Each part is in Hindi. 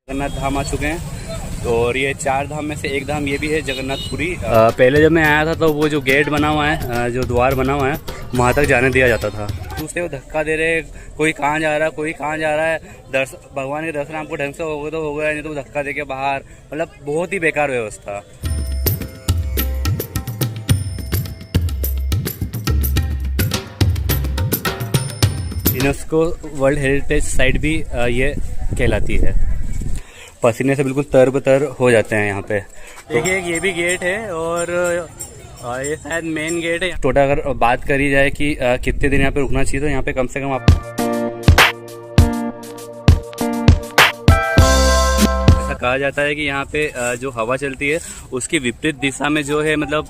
जगन्नाथ धाम आ चुके हैं और ये 4 धाम में से एक धाम ये भी है जगन्नाथपुरी। पहले जब मैं आया था तो वो जो गेट बना हुआ है, जो द्वार बना हुआ है, वहाँ तक जाने दिया जाता था। दूसरे वो धक्का दे रहे, कोई कहाँ जा रहा है, कोई कहाँ जा रहा है। भगवान के दर्शन आपको ढंग से होगा तो हो गया, नहीं तो धक्का दे के बाहर, मतलब बहुत ही बेकार व्यवस्था। यूनेस्को वर्ल्ड हेरिटेज साइट भी ये कहलाती है। पसीने से बिल्कुल तर-बतर हो जाते हैं यहाँ पे। देखिए ये भी गेट है और ये शायद मेन गेट है। टोटल अगर बात करी जाए कि कितने दिन यहाँ पे रुकना चाहिए, तो यहाँ पे कम से कम आप ऐसा कहा जाता है कि यहाँ पे जो हवा चलती है उसकी विपरीत दिशा में जो है मतलब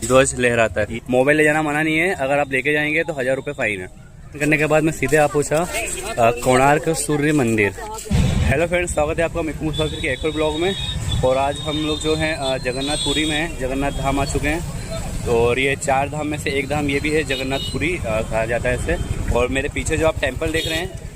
ध्वज लहराता है। मोबाइल ले जाना मना नहीं है, अगर आप लेके जाएंगे तो 1000 रुपये फाइन है। करने के बाद मैं सीधे आप पहुँचा कोणार्क सूर्य मंदिर। हेलो फ्रेंड्स, स्वागत है आपका मिकू मुसाफिर के एक और ब्लॉग में। और आज हम लोग जो हैं जगन्नाथपुरी में हैं, जगन्नाथ धाम आ चुके हैं। और ये 4 धाम में से एक धाम ये भी है जगन्नाथपुरी कहा जाता है इसे। और मेरे पीछे जो आप टेंपल देख रहे हैं,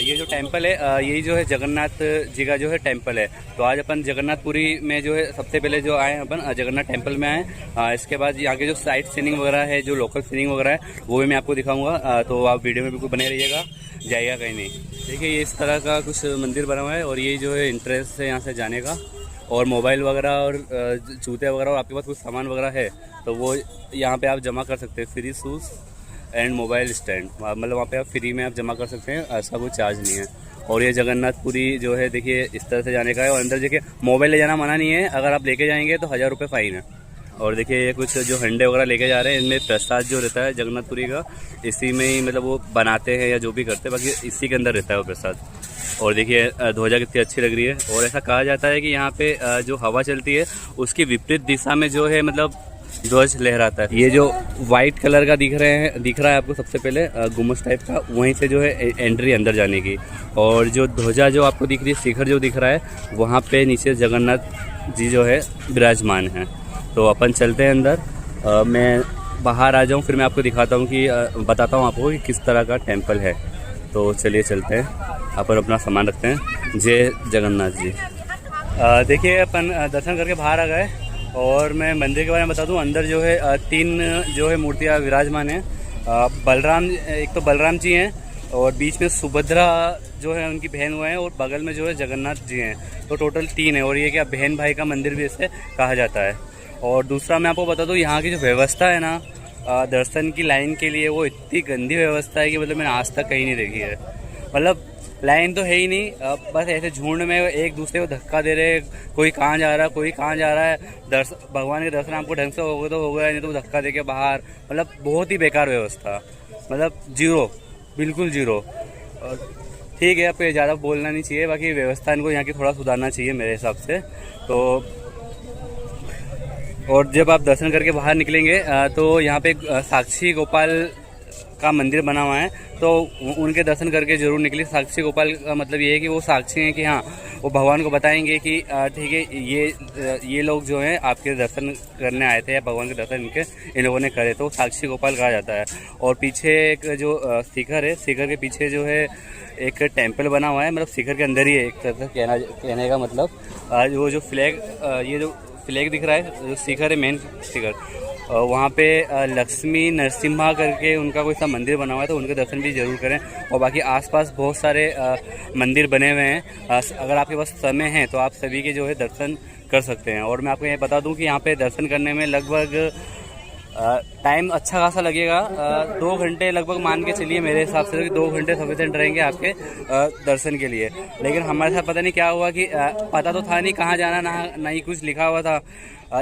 ये जो टेंपल है यही जो है जगन्नाथ जी का जो है टेंपल है। तो आज अपन जगन्नाथपुरी में जो है सबसे पहले जो आए अपन जगन्नाथ टेंपल में आए। इसके बाद यहाँ के जो साइट सीनिंग वगैरह है, जो लोकल सीनिंग वगैरह है, वो भी मैं आपको दिखाऊंगा। तो आप वीडियो में बिल्कुल बने रहिएगा, जाइएगा कहीं नहीं। देखिए ये इस तरह का कुछ मंदिर बना हुआ है और ये जो है इंट्रेंस है यहाँ से जाने का। और मोबाइल वगैरह और जूते वगैरह और आपके पास कुछ सामान वगैरह है तो वो यहाँ पे आप जमा कर सकते हैं। Free shoes and mobile stand, मतलब वहाँ पे आप फ्री में आप जमा कर सकते हैं, ऐसा कोई चार्ज नहीं है। और ये जगन्नाथपुरी जो है देखिए इस तरह से जाने का है। और अंदर देखिए मोबाइल ले जाना मना नहीं है, अगर आप लेके जाएंगे तो 1000 रुपये फाइन है। और देखिए ये कुछ जो हंडे वगैरह लेके जा रहे हैं, इनमें प्रसाद जो रहता है जगन्नाथपुरी का, इसी में ही मतलब वो बनाते हैं या जो भी करते हैं, बाकी इसी के अंदर रहता है वो प्रसाद। और देखिए ध्वजा कितनी अच्छी लग रही है। और ऐसा कहा जाता है कि यहाँ पे जो हवा चलती है उसकी विपरीत दिशा में जो है मतलब ध्वज लहराता है। ये जो वाइट कलर का दिख रहा है आपको सबसे पहले गुम्बद टाइप का, वहीं से जो है एंट्री अंदर जाने की। और जो ध्वजा जो आपको दिख रही है, शिखर जो दिख रहा है, वहाँ पे नीचे जगन्नाथ जी जो है विराजमान है। तो अपन चलते हैं अंदर। मैं बाहर आ जाऊँ फिर मैं आपको दिखाता हूँ कि बताता हूँ आपको कि किस तरह का टेम्पल है। तो चलिए चलते हैं, अपन अपना सामान रखते हैं। जय जगन्नाथ जी। देखिए अपन दर्शन करके बाहर आ गए और मैं मंदिर के बारे में बता दूं। अंदर जो है 3 जो है मूर्तियाँ विराजमान हैं। बलराम, एक तो बलराम जी हैं और बीच में सुभद्रा जो है उनकी बहन हुए हैं, और बगल में जो है जगन्नाथ जी हैं। तो टोटल 3 है। और ये क्या बहन भाई का मंदिर भी इसे कहा जाता है। और दूसरा मैं आपको बता दूं, यहाँ की जो व्यवस्था है ना दर्शन की लाइन के लिए, वो इतनी गंदी व्यवस्था है कि मतलब मैंने आज तक कहीं नहीं देखी है। मतलब लाइन तो है ही नहीं, बस ऐसे झुंड में एक दूसरे को धक्का दे रहे, कोई कहाँ जा रहा है, कोई कहाँ जा रहा है। भगवान के दर्शन आपको ढंग से होगा तो हो गया, नहीं तो धक्का दे के बाहर, मतलब बहुत ही बेकार व्यवस्था, मतलब जीरो, बिल्कुल जीरो। ठीक है, आपको ज़्यादा बोलना नहीं चाहिए, बाकी व्यवस्था इनको यहाँ की थोड़ा सुधारना चाहिए मेरे हिसाब से। तो और जब आप दर्शन करके बाहर निकलेंगे तो यहाँ पे साक्षी गोपाल का मंदिर बना हुआ है, तो उनके दर्शन करके जरूर निकलिए। साक्षी गोपाल का मतलब ये है कि वो साक्षी हैं कि हाँ, वो भगवान को बताएंगे कि ठीक है ये लोग जो हैं आपके दर्शन करने आए थे, या भगवान के दर्शन इन लोगों ने करे, तो साक्षी गोपाल कहा जाता है। और पीछे एक जो शिखर है, शिखर के पीछे जो है एक टेम्पल बना हुआ है, मतलब शिखर के अंदर ही है एक तरह से कहने का मतलब। वो जो फ्लैग, ये जो फ्लैग दिख रहा है, जो शिखर है मेन शिखर, वहाँ पे लक्ष्मी नरसिम्हा करके उनका कोई सा मंदिर बना हुआ है, तो उनके दर्शन भी ज़रूर करें। और बाकी आसपास बहुत सारे मंदिर बने हुए हैं, अगर आपके पास समय है तो आप सभी के जो है दर्शन कर सकते हैं। और मैं आपको ये बता दूं कि यहाँ पे दर्शन करने में लगभग टाइम अच्छा खासा लगेगा। 2 घंटे लगभग मान के चलिए मेरे हिसाब से, कि 2 घंटे सफिशिएंट रहेंगे आपके दर्शन के लिए। लेकिन हमारे साथ पता नहीं क्या हुआ कि पता तो था नहीं कहाँ जाना, ना ही कुछ लिखा हुआ था।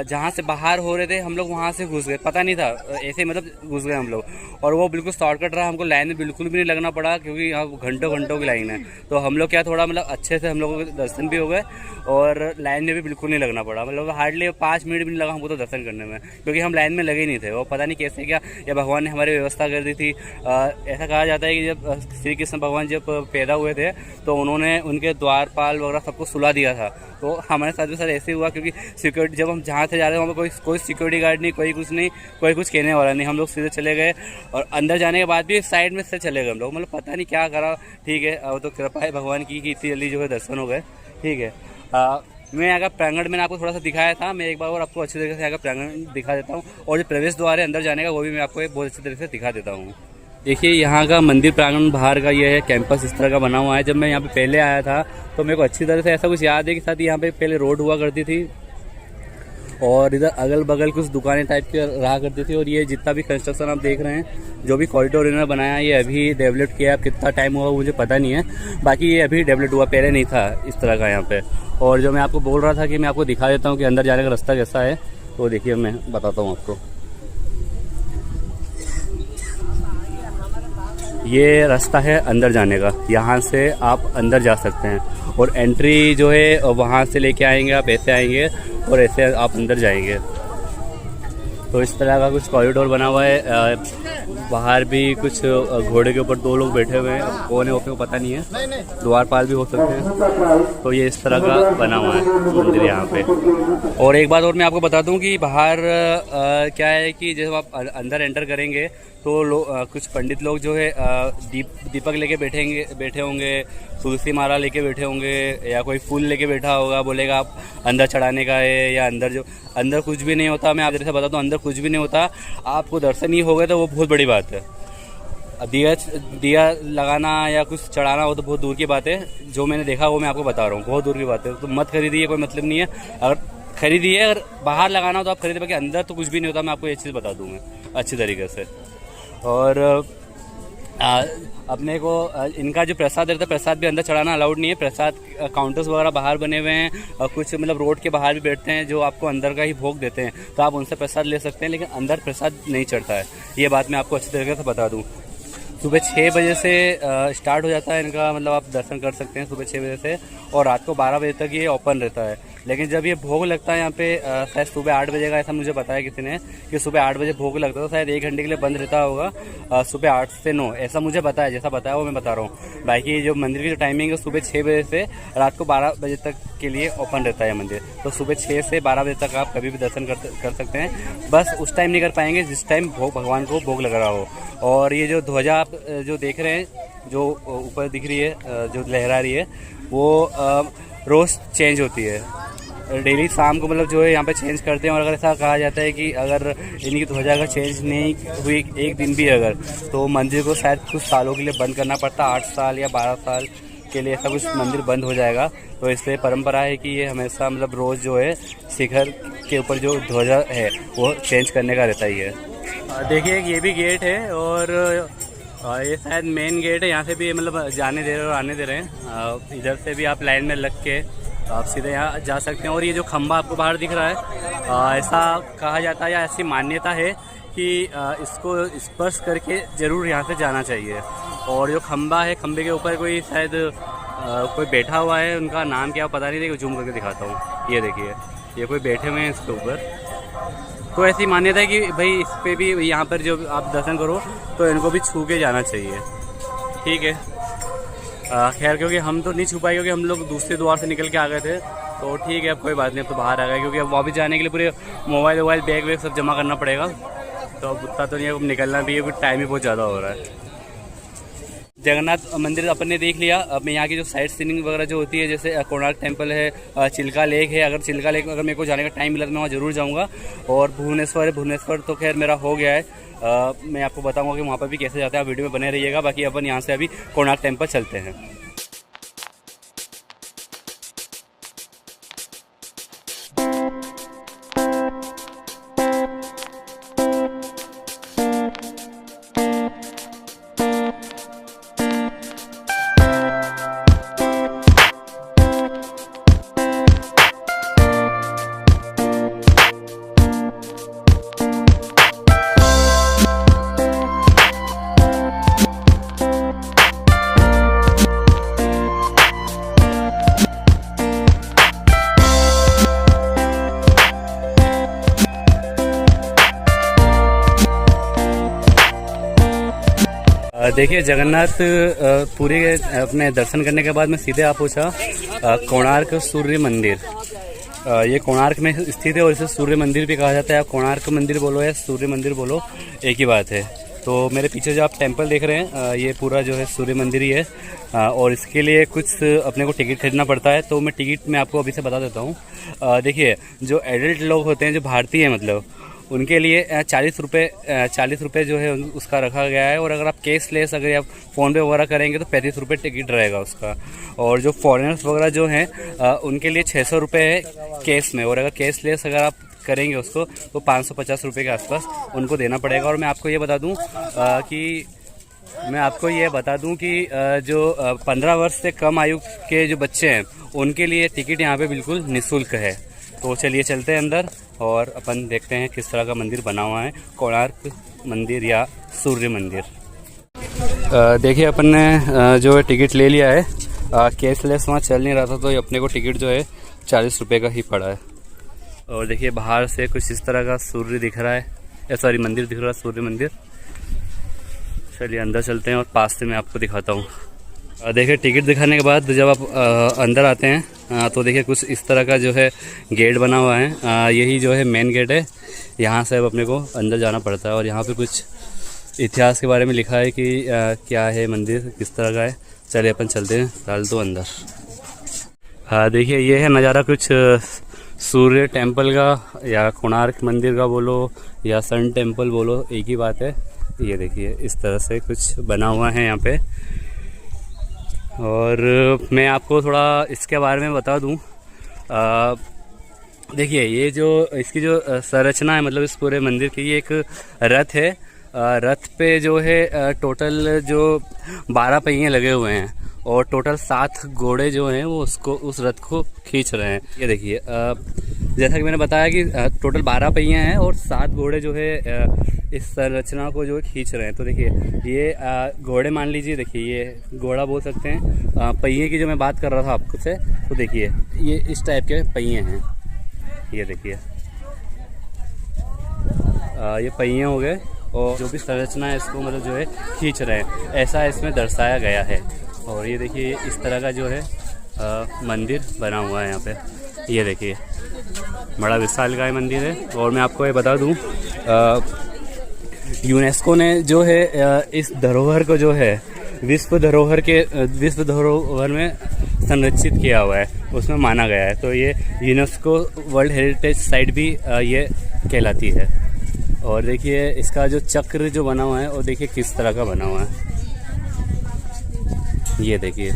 जहाँ से बाहर हो रहे थे हम लोग वहाँ से घुस गए, पता नहीं था, ऐसे मतलब घुस गए हम लोग। और वो बिल्कुल शॉर्टकट रहा, हमको लाइन में बिल्कुल भी नहीं लगना पड़ा, क्योंकि यहाँ घंटों घंटों की लाइन है। तो हम लोग क्या थोड़ा मतलब अच्छे से हम लोगों के दर्शन भी हो गए और लाइन में भी बिल्कुल नहीं लगना पड़ा। मतलब हार्डली 5 मिनट भी नहीं लगा हमको तो दर्शन करने में, क्योंकि हम लाइन में लगे ही नहीं थे। वो पता नहीं कैसे क्या, या भगवान ने हमारी व्यवस्था कर दी थी। ऐसा कहा जाता है कि जब श्री कृष्ण भगवान जब पैदा हुए थे तो उन्होंने उनके द्वारपाल वगैरह सबको सुला दिया था। तो हमारे साथ भी सर ऐसे हुआ, क्योंकि सिक्योरिटी जब हम जहाँ से जा रहे थे वहाँ पर कोई सिक्योरिटी गार्ड नहीं, कोई कुछ नहीं, कोई कुछ कहने वाला नहीं। हम लोग सीधे चले गए और अंदर जाने के बाद भी साइड में से चले गए हम लोग, मतलब पता नहीं क्या करा। ठीक है, वो तो कृपा है भगवान की कि इतनी जल्दी जो है दर्शन हो गए। ठीक है। मैं यहाँ का प्रांगण मैंने आपको थोड़ा सा दिखाया था, मैं एक बार और आपको अच्छी तरीके से यहाँ का प्रांगण दिखा देता हूँ, और जो प्रवेश द्वार है अंदर जाने का वो भी मैं आपको बहुत अच्छी तरीके से दिखा देता हूँ। देखिए यहाँ का मंदिर प्रांगण बाहर का ये है, कैंपस इस तरह का बना हुआ है। जब मैं यहाँ पे पहले आया था तो मेरे को अच्छी तरह से ऐसा कुछ याद है कि साथ ही यहाँ पे पहले रोड हुआ करती थी और इधर अगल बगल कुछ दुकानें टाइप की रहा करती थी। और ये जितना भी कंस्ट्रक्शन आप देख रहे हैं, जो भी कॉरिडोर इन्होंने बनाया है, ये अभी डेवलप किया है। अब कितना टाइम हुआ मुझे पता नहीं है, बाकी ये अभी डेवलप हुआ, पहले नहीं था इस तरह का यहाँ पे। और जो मैं आपको बोल रहा था कि मैं आपको दिखा देता हूँ कि अंदर जाने का रास्ता कैसा है, तो देखिए मैं बताता हूँ आपको। ये रास्ता है अंदर जाने का, यहाँ से आप अंदर जा सकते हैं। और एंट्री जो है वहाँ से लेके आएंगे आप, ऐसे आएंगे और ऐसे आप अंदर जाएंगे। तो इस तरह का कुछ कॉरिडोर बना हुआ है। बाहर भी कुछ घोड़े के ऊपर 2 लोग बैठे हुए हैं, अब कौन है वो पता नहीं है, द्वारपाल भी हो सकते हैं। तो ये इस तरह का बना हुआ है मंदिर यहाँ पे। और एक बात और मैं आपको बता दूं कि बाहर क्या है कि जब आप अंदर एंटर करेंगे तो कुछ पंडित लोग जो है दीपक लेके बैठे होंगे, तुलसी माला लेके बैठे होंगे, या कोई फूल लेके बैठा होगा, बोलेगा आप अंदर चढ़ाने का है। या अंदर कुछ भी नहीं होता, मैं आप जैसे बता दूं अंदर कुछ भी नहीं होता। आपको दर्शन ही हो गए तो वो बहुत बड़ी बात है। दिया लगाना या कुछ चढ़ाना हो तो बहुत दूर की बात है। जो मैंने देखा वो मैं आपको बता रहा हूँ, बहुत दूर की बात है। तो मत खरीदिए, कोई मतलब नहीं है। अगर खरीदिए, अगर बाहर लगाना हो तो आप खरीदिए, बाकी अंदर तो कुछ भी नहीं होता। मैं आपको ये चीज़ बता दूँगा अच्छी तरीके से। और अपने को इनका जो प्रसाद रहता है, प्रसाद भी अंदर चढ़ाना अलाउड नहीं है। प्रसाद काउंटर्स वगैरह बाहर बने हुए हैं, और कुछ मतलब रोड के बाहर भी बैठते हैं जो आपको अंदर का ही भोग देते हैं, तो आप उनसे प्रसाद ले सकते हैं, लेकिन अंदर प्रसाद नहीं चढ़ता है। ये बात मैं आपको अच्छी तरीके से बता दूँ। सुबह 6 बजे से स्टार्ट हो जाता है इनका, मतलब आप दर्शन कर सकते हैं सुबह 6 बजे से, और रात को 12 बजे तक ये ओपन रहता है। लेकिन जब ये भोग लगता है यहाँ पे, शायद सुबह 8 बजे का, ऐसा मुझे बताया किसी ने कि सुबह 8 बजे भोग लगता है, तो शायद 1 घंटे के लिए बंद रहता होगा, सुबह 8 से 9, ऐसा मुझे बताया। जैसा बताया वो मैं बता रहा हूँ। बाकी जो मंदिर की जो टाइमिंग है सुबह 6 बजे से रात को 12 बजे तक के लिए ओपन रहता है मंदिर। तो सुबह 6 से 12 बजे तक आप कभी भी दर्शन कर सकते हैं। बस उस टाइम नहीं कर पाएंगे जिस टाइम भगवान को भोग लग रहा हो। और ये जो ध्वजा आप जो देख रहे हैं, जो ऊपर दिख रही है, जो लहरा रही है, वो रोज़ चेंज होती है। डेली शाम को मतलब जो है यहाँ पे चेंज करते हैं। और अगर ऐसा कहा जाता है कि अगर इनकी ध्वजा अगर चेंज नहीं हुई एक दिन भी अगर, तो मंदिर को शायद कुछ सालों के लिए बंद करना पड़ता। 8 साल या 12 साल के लिए ऐसा कुछ मंदिर बंद हो जाएगा। तो इसलिए परंपरा है कि ये हमेशा मतलब रोज़ जो है शिखर के ऊपर जो ध्वजा है वो चेंज करने का रहता ही है। देखिए ये भी गेट है, और ये शायद मेन गेट है। यहाँ से भी मतलब जाने दे रहे और आने दे रहे हैं। इधर से भी आप लाइन में लग के आप सीधे यहाँ जा सकते हैं। और ये जो खंभा आपको बाहर दिख रहा है, ऐसा कहा जाता है या ऐसी मान्यता है कि इसको स्पर्श करके ज़रूर यहाँ से जाना चाहिए। और जो खंभा है, खंभे के ऊपर कोई शायद कोई बैठा हुआ है, उनका नाम क्या पता नहीं, देखिए जूम करके दिखाता हूँ। ये देखिए, ये कोई बैठे हुए हैं इसके ऊपर। तो ऐसी मान्यता है कि भाई इस पर भी, यहाँ पर जो आप दर्शन करो तो इनको भी छू के जाना चाहिए। ठीक है, खैर क्योंकि हम तो नहीं छू पाए, क्योंकि हम लोग दूसरे द्वार से निकल के आ गए थे। तो ठीक है, अब कोई बात नहीं, अब तो बाहर आ गए, क्योंकि अब वापस जाने के लिए पूरे मोबाइल बैग वैग सब जमा करना पड़ेगा। तो अब उतना तो नहीं है, अब निकलना भी है, क्योंकि टाइम ही बहुत ज़्यादा हो रहा है। जगन्नाथ मंदिर अपन ने देख लिया। अब मैं यहाँ की जो साइड सीनिंग वगैरह जो होती है, जैसे कोणार्क टेम्पल है, चिल्का लेक है। अगर चिल्का लेक अगर मेरे को जाने का टाइम मिला तो मैं वहाँ ज़रूर जाऊँगा। और भुवनेश्वर तो खैर मेरा हो गया है। मैं आपको बताऊँगा कि वहाँ पर भी कैसे जाते हैं, आप वीडियो में बने रहिएगा। बाकी अपन यहाँ से अभी कोणार्क टेम्पल चलते हैं। देखिए जगन्नाथ पूरे अपने दर्शन करने के बाद मैं सीधे आ पहुंचा कोणार्क सूर्य मंदिर। ये कोणार्क में स्थित है और इसे सूर्य मंदिर भी कहा जाता है। आप कोणार्क मंदिर बोलो या सूर्य मंदिर बोलो, एक ही बात है। तो मेरे पीछे जो आप टेंपल देख रहे हैं ये पूरा जो है सूर्य मंदिर ही है। और इसके लिए कुछ अपने को टिकट खरीदना पड़ता है, तो मैं टिकट मैं आपको अभी से बता देता हूँ। देखिए, जो एडल्ट लोग होते हैं, जो भारतीय हैं मतलब, उनके लिए 40 रुपये जो है उसका रखा गया है। और अगर आप कैशलेस, अगर आप फ़ोन पे वगैरह करेंगे तो 35 रुपये टिकट रहेगा उसका। और जो फॉरेनर्स वगैरह जो हैं उनके लिए 600 रुपये है कैश में। और अगर कैशलेस अगर आप करेंगे उसको तो 550 रुपये के आसपास उनको देना पड़ेगा। और मैं आपको ये बता दूं कि जो 15 वर्ष से कम आयु के जो बच्चे हैं उनके लिए टिकट यहाँ पे बिल्कुल निःशुल्क है। तो चलिए चलते हैं अंदर और अपन देखते हैं किस तरह का मंदिर बना हुआ है, कोणार्क मंदिर या सूर्य मंदिर। देखिए, अपन ने जो है टिकट ले लिया है। कैशलेस वहाँ चल नहीं रहा था, तो अपने को टिकट जो है 40 रुपये का ही पड़ा है। और देखिए, बाहर से कुछ इस तरह का सूर्य दिख रहा है, सॉरी मंदिर दिख रहा है, सूर्य मंदिर। चलिए अंदर चलते हैं और पास से मैं आपको दिखाता हूँ। देखिए, टिकट दिखाने के बाद जब आप अंदर आते हैं तो देखिए कुछ इस तरह का जो है गेट बना हुआ है। यही जो है मेन गेट है, यहाँ से अब अपने को अंदर जाना पड़ता है। और यहाँ पे कुछ इतिहास के बारे में लिखा है कि क्या है मंदिर, किस तरह का है। चलिए अपन चलते हैं फिलहाल तो अंदर। देखिए, ये है नज़ारा कुछ सूर्य टेम्पल का या कोणार्क मंदिर का बोलो या सन टेम्पल बोलो, एक ही बात है। ये देखिए इस तरह से कुछ बना हुआ है यहाँ पे। और मैं आपको थोड़ा इसके बारे में बता दूं। देखिए, ये जो इसकी जो संरचना है, मतलब इस पूरे मंदिर की, ये एक रथ है। रथ पे जो है टोटल जो 12 पहिए लगे हुए हैं और टोटल 7 घोड़े जो हैं वो उस रथ को खींच रहे हैं। ये देखिए, जैसा कि मैंने बताया कि टोटल 12 पहिए हैं और 7 घोड़े जो है इस संरचना को जो खींच रहे हैं। तो देखिए, ये घोड़े मान लीजिए, देखिए ये घोड़ा बोल सकते हैं। पहिए की जो मैं बात कर रहा था आपको से, तो देखिए ये इस टाइप के पहिए हैं। ये देखिए ये पहिए हो गए और जो भी संरचना है इसको मतलब जो है खींच रहे हैं, ऐसा इसमें दर्शाया गया है। और ये देखिए इस तरह का जो है मंदिर बना हुआ है यहाँ पे। ये देखिए बड़ा विशालकाय मंदिर है। और मैं आपको ये बता दूँ, यूनेस्को ने जो है इस धरोहर को जो है विश्व धरोहर में संरक्षित किया हुआ है, उसमें माना गया है। तो ये यूनेस्को वर्ल्ड हेरिटेज साइट भी ये कहलाती है। और देखिए इसका जो चक्र जो बना हुआ है और देखिए किस तरह का बना हुआ है। ये देखिए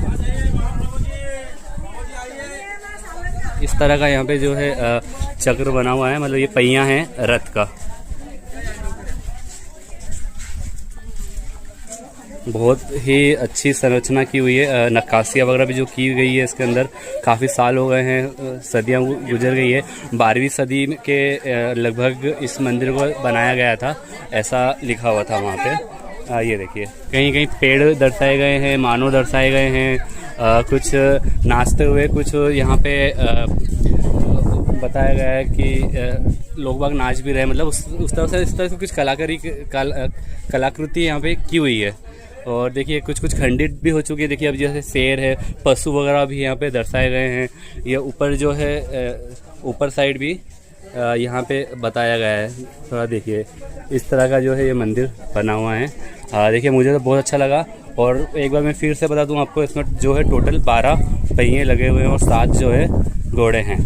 इस तरह का यहाँ पे जो है चक्र बना हुआ है, मतलब ये पहिया है रथ का। बहुत ही अच्छी संरचना की हुई है। नक्काशियाँ वगैरह भी जो की गई है इसके अंदर, काफ़ी साल हो गए हैं, सदियाँ गुजर गई है। 12वीं सदी के लगभग इस मंदिर को बनाया गया था, ऐसा लिखा हुआ था वहाँ पे। ये देखिए कहीं कहीं पेड़ दर्शाए गए हैं, मानव दर्शाए गए हैं, कुछ नाचते हुए, कुछ यहाँ पे बताया गया है कि लोग बाग नाच भी रहे, मतलब उस तरह से इस तरह से कुछ कलाकृति यहाँ पे की हुई है। और देखिए कुछ कुछ खंडित भी हो चुकी है। देखिए अब जैसे शेर है, पशु वगैरह भी यहाँ पे दर्शाए गए हैं। ये ऊपर जो है ऊपर साइड भी यहाँ पे बताया गया है। थोड़ा देखिए इस तरह का जो है ये मंदिर बना हुआ है। देखिए मुझे तो बहुत अच्छा लगा। और एक बार मैं फिर से बता दूँ आपको, इसमें जो है टोटल 12 पहिए लगे हुए हैं और 7 जो है घोड़े हैं।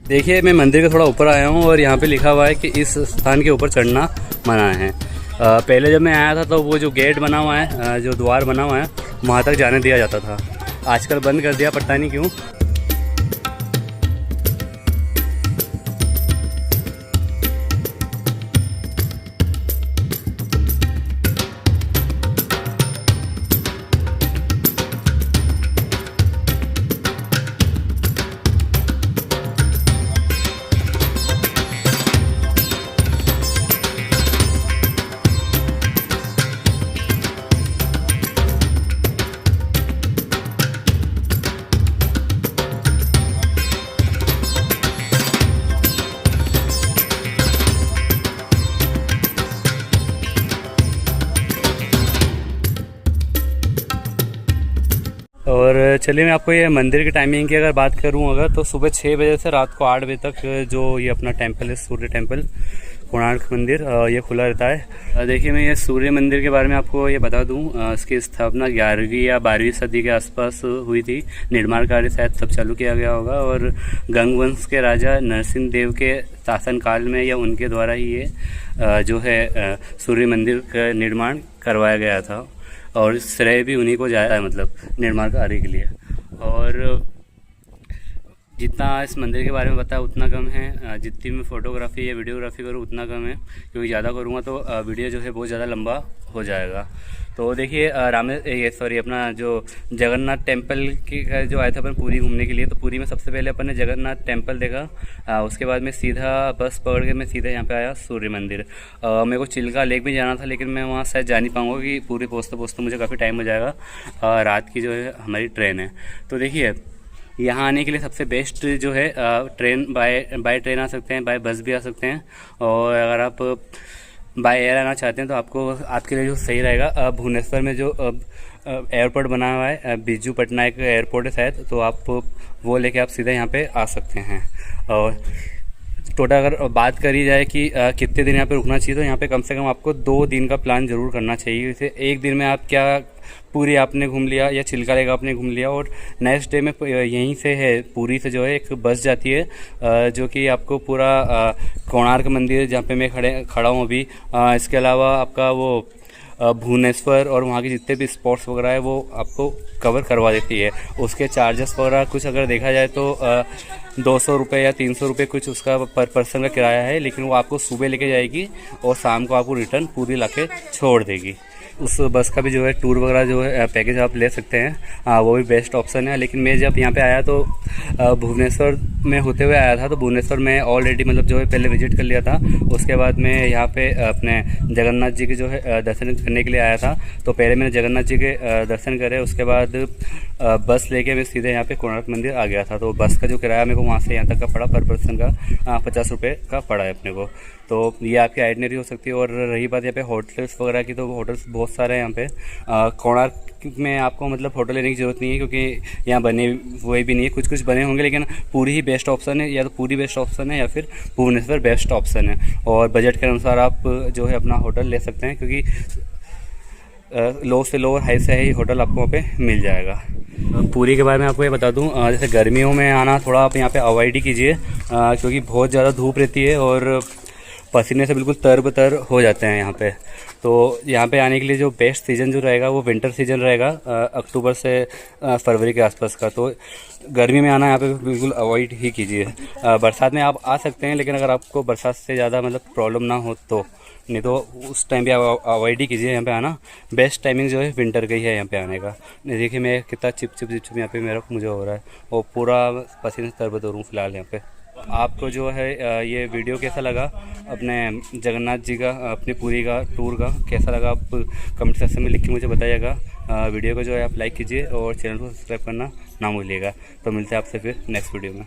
देखिए मैं मंदिर के थोड़ा ऊपर आया हूँ और यहाँ पे लिखा हुआ है कि इस स्थान के ऊपर चढ़ना मना है। पहले जब मैं आया था तो वो जो गेट बना हुआ है, जो द्वार बना हुआ है, वहाँ तक जाने दिया जाता था। आजकल बंद कर दिया, पता नहीं क्यों। और चलिए मैं आपको ये मंदिर की टाइमिंग की अगर बात करूं अगर, तो सुबह 6 बजे से रात को 8 बजे तक जो ये अपना टेंपल है, सूर्य टेंपल कोणार्क मंदिर, ये खुला रहता है। देखिए मैं ये सूर्य मंदिर के बारे में आपको ये बता दूं, इसकी स्थापना 11वीं या 12वीं सदी के आसपास हुई थी। निर्माण कार्य शायद तब चालू किया गया होगा और गंग वंश के राजा नरसिंह देव के शासनकाल में या उनके द्वारा ही ये जो है सूर्य मंदिर का निर्माण करवाया गया था और श्रेय भी उन्हीं को जाता है, मतलब निर्माण कार्य के लिए। और जितना इस मंदिर के बारे में बताया उतना कम है, जितनी मैं फ़ोटोग्राफी या वीडियोग्राफी करूँ उतना कम है, क्योंकि ज़्यादा करूँगा तो वीडियो जो है बहुत ज़्यादा लंबा हो जाएगा। तो देखिए अपना जो जगन्नाथ टेम्पल की जो आया था अपन पुरी घूमने के लिए, तो पुरी में सबसे पहले अपन ने जगन्नाथ टेम्पल देखा। उसके बाद में सीधा बस पकड़ के मैं सीधा यहाँ पे आया सूर्य मंदिर। मेरे को चिल्का लेक भी जाना था, लेकिन मैं वहाँ शायद जा नहीं पाऊँगा कि पूरी पहुँचते मुझे काफ़ी टाइम हो जाएगा। रात की जो है हमारी ट्रेन है। तो देखिए यहाँ आने के लिए सबसे बेस्ट जो है ट्रेन बाय ट्रेन आ सकते हैं, बाय बस भी आ सकते हैं। और अगर आप बाय एयर आना चाहते हैं तो आपके लिए जो सही रहेगा, भुवनेश्वर में जो एयरपोर्ट बना हुआ है, बिजू पटनायक एयरपोर्ट है शायद, तो आप वो लेके आप सीधे यहाँ पे आ सकते हैं। और टोटल अगर बात करी जाए कि कितने दिन यहाँ पे रुकना चाहिए, तो यहाँ पे कम से कम आपको 2 दिन का प्लान ज़रूर करना चाहिए। जैसे एक दिन में आप क्या पूरी आपने घूम लिया या चिल्का लेक आपने घूम लिया, और नेक्स्ट डे में यहीं से है पूरी से जो है एक बस जाती है जो कि आपको पूरा कोणार्क मंदिर जहाँ पे मैं खड़ा हूँ अभी, इसके अलावा आपका वो भुवनेश्वर और वहाँ के जितने भी स्पॉट्स वगैरह है वो आपको कवर करवा देती है। उसके चार्जेस वगैरह कुछ अगर देखा जाए तो 200 रुपये या 300 रुपये कुछ उसका पर पर्सन का किराया है, लेकिन वो आपको सुबह लेके जाएगी और शाम को आपको रिटर्न पूरी लाके छोड़ देगी। उस बस का भी जो है टूर वगैरह जो है पैकेज आप ले सकते हैं, वो भी बेस्ट ऑप्शन है। लेकिन मैं जब यहाँ पे आया तो भुवनेश्वर में होते हुए आया था, तो भुवनेश्वर में ऑलरेडी मतलब जो है पहले विजिट कर लिया था। उसके बाद मैं यहाँ पे अपने जगन्नाथ जी के जो है दर्शन करने के लिए आया था। तो पहले मैंने जगन्नाथ जी के दर्शन करे, उसके बाद बस लेके मैं सीधे यहाँ पे कोणार्क मंदिर आ गया था। तो बस का जो किराया मेरे को वहाँ से यहाँ तक का पड़ा, पर पर्सन का 50 रुपये का पड़ा है अपने को। तो ये आपकी आइटनरी हो सकती है। और रही बात यहाँ पे होटल्स वगैरह की, तो होटल्स बहुत सारे हैं यहाँ पे। कोणार्क में आपको मतलब होटल लेने की ज़रूरत नहीं है, क्योंकि यहाँ बने हुए भी नहीं है, कुछ बने होंगे, लेकिन पूरी ही बेस्ट ऑप्शन है। या तो पूरी बेस्ट ऑप्शन है या फिर भुवनेश्वर बेस्ट ऑप्शन है। और बजट के अनुसार आप जो है अपना होटल ले सकते हैं, क्योंकि लो से लो और हाई से हाई होटल आपको वहाँ पे मिल जाएगा। पूरी के बारे में आपको ये बता दूं, जैसे गर्मियों में आना थोड़ा आप यहाँ पे अवॉइड ही कीजिए, क्योंकि बहुत ज़्यादा धूप रहती है और पसीने से बिल्कुल तरबतर हो जाते हैं यहाँ पे। तो यहाँ पे आने के लिए जो बेस्ट सीज़न जो रहेगा वो विंटर सीज़न रहेगा, अक्टूबर से फरवरी के आसपास का। तो गर्मी में आना यहाँ पे बिल्कुल अवॉइड ही कीजिए। बरसात में आप आ सकते हैं, लेकिन अगर आपको बरसात से ज़्यादा मतलब प्रॉब्लम ना हो तो, नहीं तो उस टाइम पे आप अवॉइड ही कीजिए यहाँ पे आना। बेस्ट टाइमिंग जो है विंटर का ही है यहाँ पे आने का। देखिए मैं कितना चिप यहाँ पे मुझे हो रहा है, और पूरा पसीने से तरबतर हूँ फिलहाल यहाँ पे। आपको जो है ये वीडियो कैसा लगा, अपने जगन्नाथ जी का अपनी पूरी का टूर का कैसा लगा, आप कमेंट सेक्शन में लिख के मुझे बताइएगा। वीडियो को जो है आप लाइक कीजिए और चैनल को सब्सक्राइब करना ना भूलिएगा। तो मिलते हैं आपसे फिर नेक्स्ट वीडियो में।